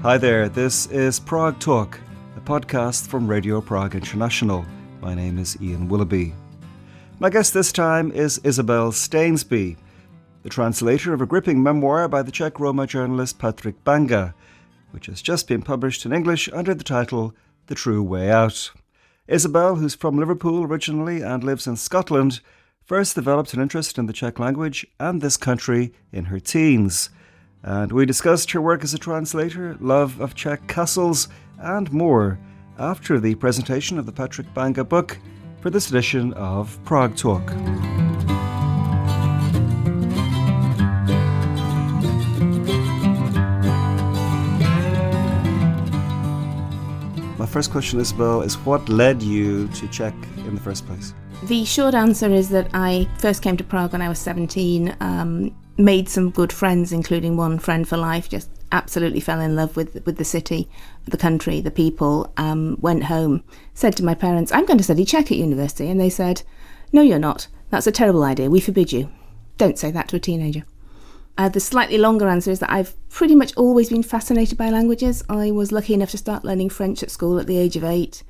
Hi there, this is Prague Talk, a podcast from Radio Prague International. My name is Ian Willoughby. My guest this time is Isabel Stainsby, the translator of a gripping memoir by the Czech Roma journalist Patrik Banga, which has just been published in English under the title The True Way Out. Isabel, who's from Liverpool originally and lives in Scotland, first developed an interest in the Czech language and this country in her teens. And we discussed her work as a translator, love of Czech castles, and more after the presentation of the Patrik Banga book for this edition of Prague Talk. My first question, Isabel, is what led you to Czech in the first place? The short answer is that I first came to Prague when I was 17, made some good friends, including one friend for life, just absolutely fell in love with the city, the country, the people, went home, said to my parents, I'm going to study Czech at university. And they said, no, you're not. That's a terrible idea. We forbid you. Don't say that to a teenager. The slightly longer answer is that I've pretty much always been fascinated by languages. I was lucky enough to start learning French at school at the age of 8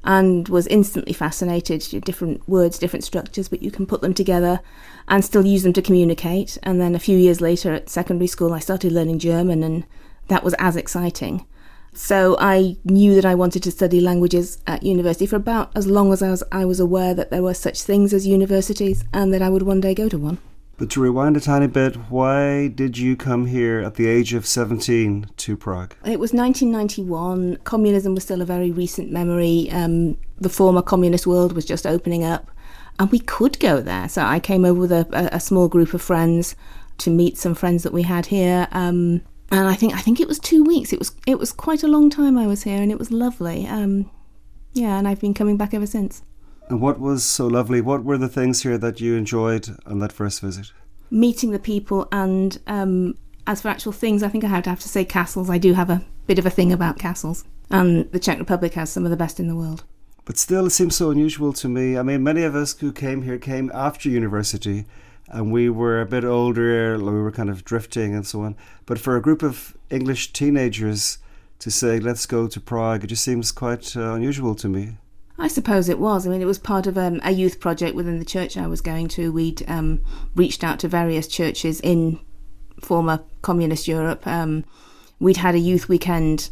and was instantly fascinated. Different words, different structures, but you can put them together and still use them to communicate. And then a few years later at secondary school, I started learning German, and that was as exciting. So I knew that I wanted to study languages at university for about as long as I was aware that there were such things as universities and that I would one day go to one. But to rewind a tiny bit, why did you come here at the age of 17 to Prague? It was 1991. Communism was still a very recent memory. The former communist world was just opening up, and we could go there. So I came over with a small group of friends to meet some friends that we had here. And I think it was 2 weeks. It was quite a long time I was here, and it was lovely. And I've been coming back ever since. And what was so lovely? What were the things here that you enjoyed on that first visit? Meeting the people, and as for actual things, I think I have to say castles. I do have a bit of a thing about castles, and the Czech Republic has some of the best in the world. But still, it seems so unusual to me. I mean, many of us who came here came after university, and we were a bit older, we were kind of drifting and so on. But for a group of English teenagers to say, let's go to Prague, it just seems quite unusual to me. I suppose it was. I mean, it was part of a youth project within the church I was going to. We'd reached out to various churches in former communist Europe. We'd had a youth weekend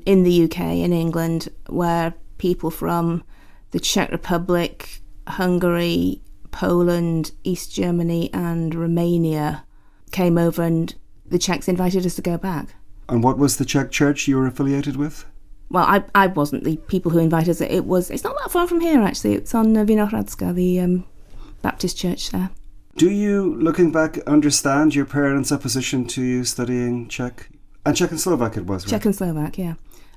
in the UK, in England, where people from the Czech Republic, Hungary, Poland, East Germany and Romania came over, and the Czechs invited us to go back. And what was the Czech church you were affiliated with? Well, I wasn't the people who invited us. It's not that far from here, actually. It's on Vinohradska, the Baptist church there. Do you, looking back, understand your parents' opposition to you studying Czech? And Czech and Slovak it was, right? Czech and Slovak, yeah.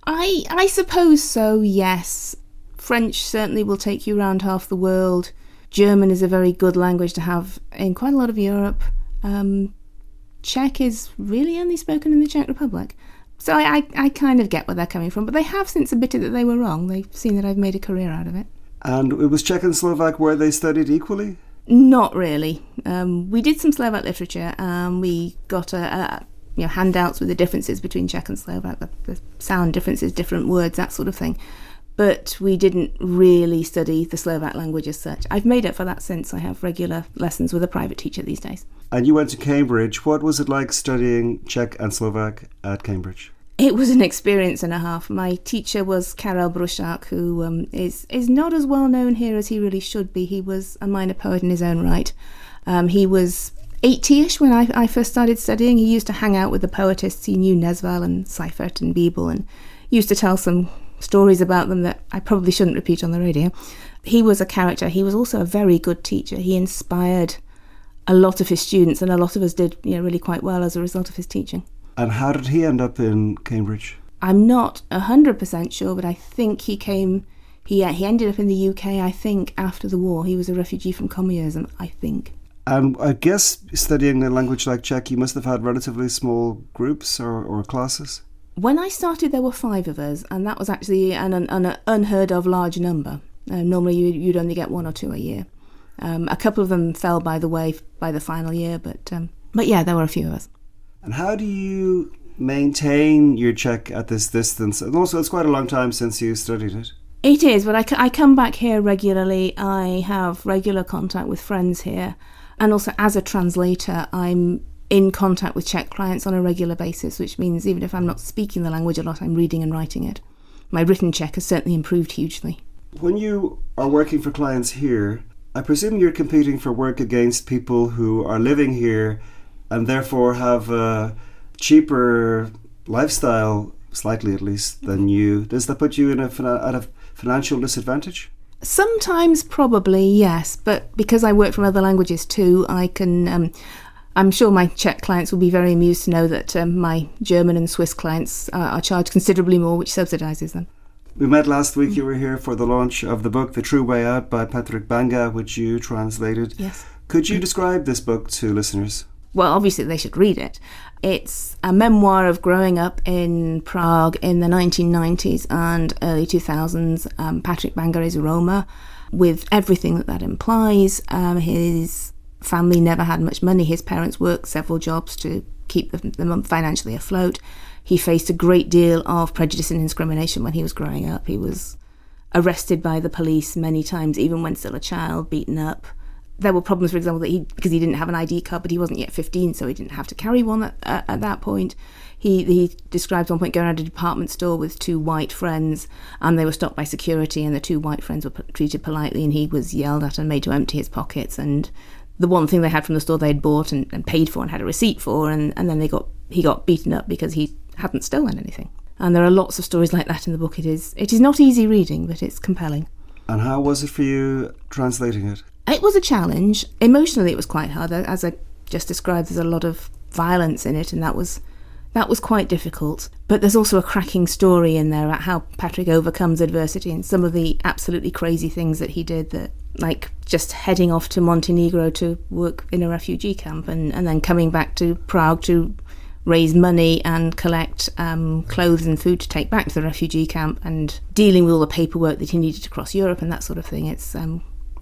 I suppose so, yes. French certainly will take you around half the world. German is a very good language to have in quite a lot of Europe. Czech is really only spoken in the Czech Republic. So I kind of get where they're coming from, but they have since admitted that they were wrong. They've seen that I've made a career out of it. And it was Czech and Slovak where they studied equally? Not really. We did some Slovak literature, and we got handouts with the differences between Czech and Slovak, the sound differences, different words, that sort of thing. But we didn't really study the Slovak language as such. I've made up for that since. I have regular lessons with a private teacher these days. And you went to Cambridge. What was it like studying Czech and Slovak at Cambridge? It was an experience and a half. My teacher was Karel Brušák, who is not as well known here as he really should be. He was a minor poet in his own right. He was 80-ish when I first started studying. He used to hang out with the poetists. He knew Nesval and Seifert and Bíbl, and used to tell some stories about them that I probably shouldn't repeat on the radio. He was a character. He was also a very good teacher. He inspired a lot of his students, and a lot of us did really quite well as a result of his teaching. And how did he end up in Cambridge? I'm not 100% sure, but I think he ended up in the UK, I think, after the war. He was a refugee from communism, I think. And I guess studying a language like Czech, you must have had relatively small groups or classes? When I started, there were 5 of us, and that was actually an unheard of large number. Normally, you'd only get 1 or 2 a year. A couple of them fell by the way by the final year, but yeah, there were a few of us. And how do you maintain your Czech at this distance? And also, it's quite a long time since you studied it. It is, but I come back here regularly. I have regular contact with friends here. And also, as a translator, I'm in contact with Czech clients on a regular basis, which means even if I'm not speaking the language a lot, I'm reading and writing it. My written Czech has certainly improved hugely. When you are working for clients here, I presume you're competing for work against people who are living here and therefore have a cheaper lifestyle, slightly at least, than you. Does that put you at a financial disadvantage? Sometimes, probably, yes. But because I work from other languages too, I can... I'm sure my Czech clients will be very amused to know that my German and Swiss clients are charged considerably more, which subsidises them. We met last week. You were here for the launch of the book The True Way Out by Patrik Banga, which you translated. Yes. Could you describe this book to listeners? Well, obviously they should read it. It's a memoir of growing up in Prague in the 1990s and early 2000s. Patrik Banga is Roma, with everything that implies. His family never had much money. His parents worked several jobs to keep them financially afloat. He faced a great deal of prejudice and discrimination when he was growing up. He was arrested by the police many times, even when still a child, beaten up. There were problems, for example, because he didn't have an ID card, but he wasn't yet 15, so he didn't have to carry one at that point. He describes one point going around a department store with two white friends, and they were stopped by security, and the two white friends were treated politely, and he was yelled at and made to empty his pockets. And the one thing they had from the store they'd bought and paid for and had a receipt for, and then he got beaten up because he hadn't stolen anything. And there are lots of stories like that in the book. It is not easy reading, but it's compelling. And how was it for you translating it? It was a challenge. Emotionally, it was quite hard. As I just described, there's a lot of violence in it, and that was quite difficult. But there's also a cracking story in there about how Patrik overcomes adversity and some of the absolutely crazy things that he did, that like just heading off to Montenegro to work in a refugee camp and then coming back to Prague to raise money and collect clothes and food to take back to the refugee camp, and dealing with all the paperwork that he needed to cross Europe and that sort of thing. It's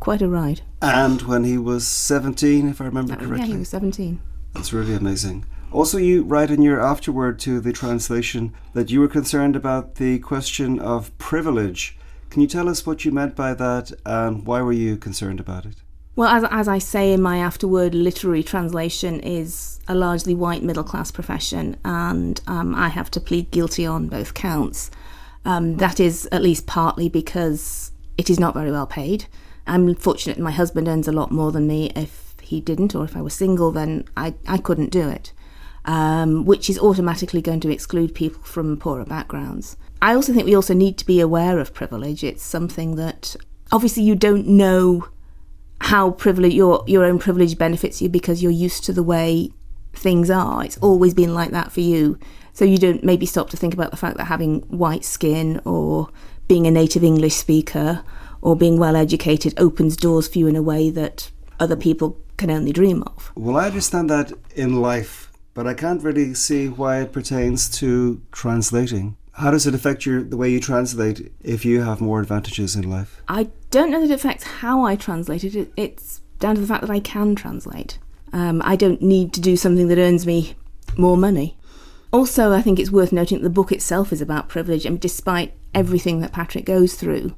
quite a ride. And when he was 17, if I remember correctly. Yeah, he was 17. That's really amazing. Also, you write in your afterword to the translation that you were concerned about the question of privilege. Can you tell us what you meant by that, and why were you concerned about it? Well, as I say in my afterword, literary translation is a largely white middle-class profession, and I have to plead guilty on both counts. That is at least partly because it is not very well paid. I'm fortunate my husband earns a lot more than me. If he didn't, or if I was single, then I couldn't do it, which is automatically going to exclude people from poorer backgrounds. I also think we also need to be aware of privilege. It's something that obviously you don't know how privilege your own privilege benefits you because you're used to the way things are. It's always been like that for you. So you don't maybe stop to think about the fact that having white skin or being a native English speaker or being well educated opens doors for you in a way that other people can only dream of. Well, I understand that in life, but I can't really see why it pertains to translating. How does it affect the way you translate if you have more advantages in life? I don't know that it affects how I translate it. It's down to the fact that I can translate. I don't need to do something that earns me more money. Also, I think it's worth noting that the book itself is about privilege. I mean, despite everything that Patrik goes through,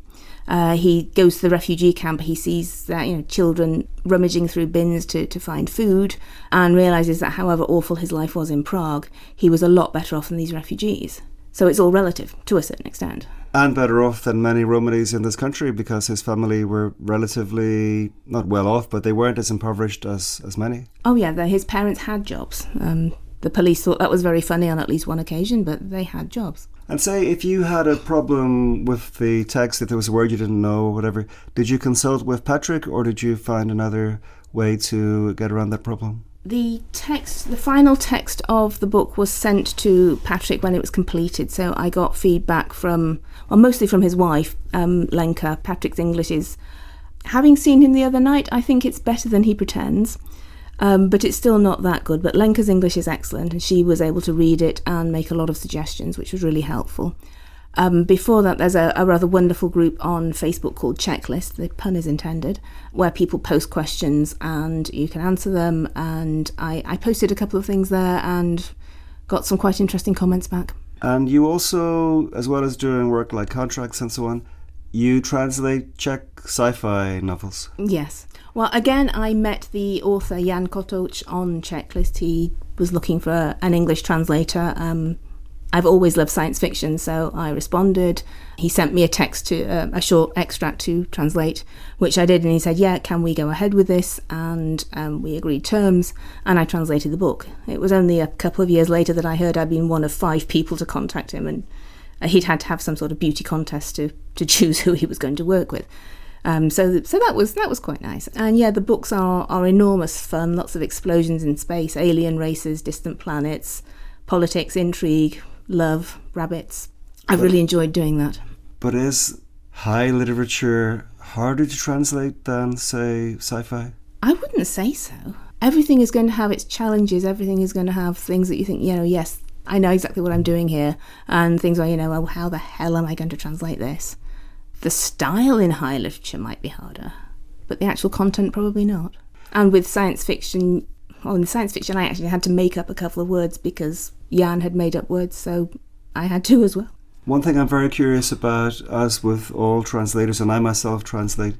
he goes to the refugee camp, he sees that, children rummaging through bins to find food, and realises that however awful his life was in Prague, he was a lot better off than these refugees. So it's all relative, to a certain extent. And better off than many Romanis in this country, because his family were relatively, not well off, but they weren't as impoverished as many. Oh yeah, his parents had jobs. The police thought that was very funny on at least one occasion, but they had jobs. And say, if you had a problem with the text, if there was a word you didn't know or whatever, did you consult with Patrik, or did you find another way to get around that problem? The final text of the book was sent to Patrik when it was completed, so I got feedback mostly from his wife, Lenka. Patrik's English is, having seen him the other night, I think it's better than he pretends, but it's still not that good. But Lenka's English is excellent, and she was able to read it and make a lot of suggestions, which was really helpful. Before that, there's a rather wonderful group on Facebook called Checklist, the pun is intended, where people post questions and you can answer them, and I posted a couple of things there and got some quite interesting comments back. And you also, as well as doing work like contracts and so on, you translate Czech sci-fi novels. Yes. Well, again, I met the author Jan Kotoč on Checklist. He was looking for an English translator. I've always loved science fiction, so I responded. He sent me a text to a short extract to translate, which I did, and he said, yeah, can we go ahead with this? And we agreed terms, and I translated the book. It was only a couple of years later that I heard I'd been one of 5 people to contact him, and he'd had to have some sort of beauty contest to choose who he was going to work with. So that was quite nice. And yeah, the books are enormous fun, lots of explosions in space, alien races, distant planets, politics, intrigue, love, rabbits. I've really enjoyed doing that. But is high literature harder to translate than, say, sci-fi? I wouldn't say so. Everything is going to have its challenges. Everything is going to have things that you think, yes, I know exactly what I'm doing here. And things where, well, how the hell am I going to translate this? The style in high literature might be harder, but the actual content probably not. And with science fiction, in science fiction I actually had to make up a couple of words because Jan had made up words, so I had to as well. One thing I'm very curious about, as with all translators, and I myself translate,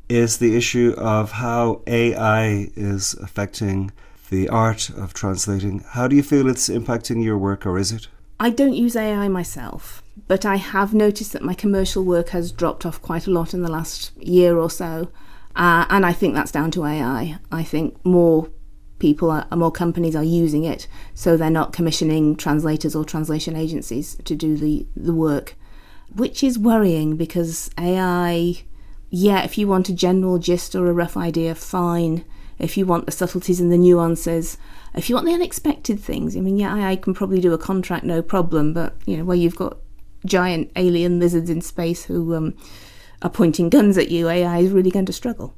is the issue of how AI is affecting the art of translating. How do you feel it's impacting your work, or is it? I don't use AI myself, but I have noticed that my commercial work has dropped off quite a lot in the last year or so, and I think that's down to AI. I think more companies are using it, so they're not commissioning translators or translation agencies to do the work, which is worrying because AI, if you want a general gist or a rough idea, fine. If you want the subtleties and the nuances, if you want the unexpected things, I can probably do a contract, no problem, but, where you've got giant alien lizards in space who are pointing guns at you, AI is really going to struggle.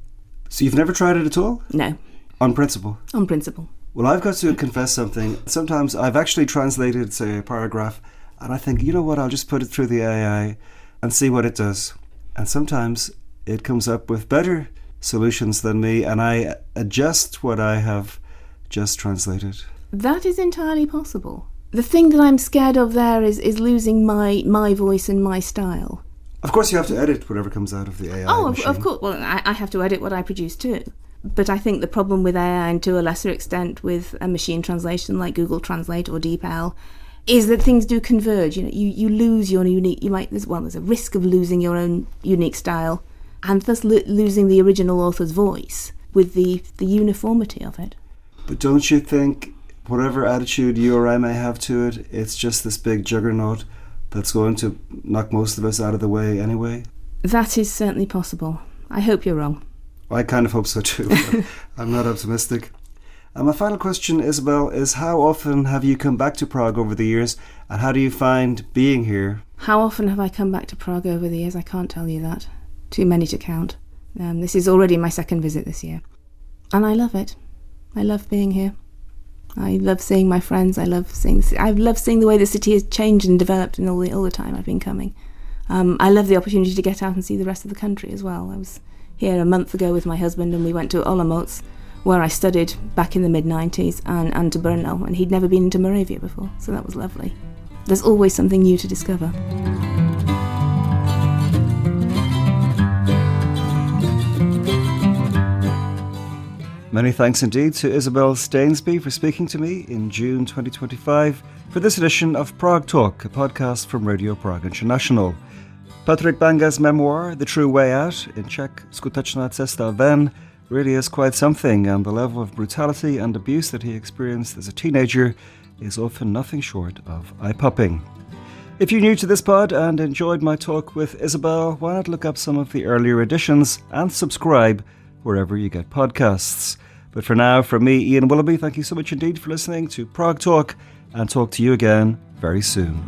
So you've never tried it at all? No. On principle? On principle. Well, I've got to confess something. Sometimes I've actually translated, say, a paragraph, and I think, you know what, I'll just put it through the AI and see what it does. And sometimes it comes up with better solutions than me, and I adjust what I have just translated. That is entirely possible. The thing that I'm scared of there is losing my voice and my style. Of course you have to edit whatever comes out of the AI machine. Of course. Well, I have to edit what I produce too. But I think the problem with AI, and to a lesser extent with a machine translation like Google Translate or DeepL, is that things do converge. You lose your unique... there's a risk of losing your own unique style, and thus losing the original author's voice with the uniformity of it. But don't you think, whatever attitude you or I may have to it, it's just this big juggernaut that's going to knock most of us out of the way anyway? That is certainly possible. I hope you're wrong. I kind of hope so too, but I'm not optimistic. And my final question, Isabel, is how often have you come back to Prague over the years, and how do you find being here? How often have I come back to Prague over the years? I can't tell you that. Too many to count. This is already my second visit this year. And I love it. I love being here. I love seeing my friends. I love seeing the way the city has changed and developed in all the time I've been coming. I love the opportunity to get out and see the rest of the country as well. I was here a month ago with my husband, and we went to Olomouc, where I studied back in the mid-90s, and to Brno, and he'd never been into Moravia before, so that was lovely. There's always something new to discover. Many thanks indeed to Isabel Stainsby for speaking to me in June 2025 for this edition of Prague Talk, a podcast from Radio Prague International. Patrik Banga's memoir, The True Way Out, in Czech, Skutečná cesta ven, really is quite something, and the level of brutality and abuse that he experienced as a teenager is often nothing short of eye-popping. If you're new to this pod and enjoyed my talk with Isabel, why not look up some of the earlier editions and subscribe wherever you get podcasts. But for now, from me, Ian Willoughby, thank you so much indeed for listening to Prague Talk, and talk to you again very soon.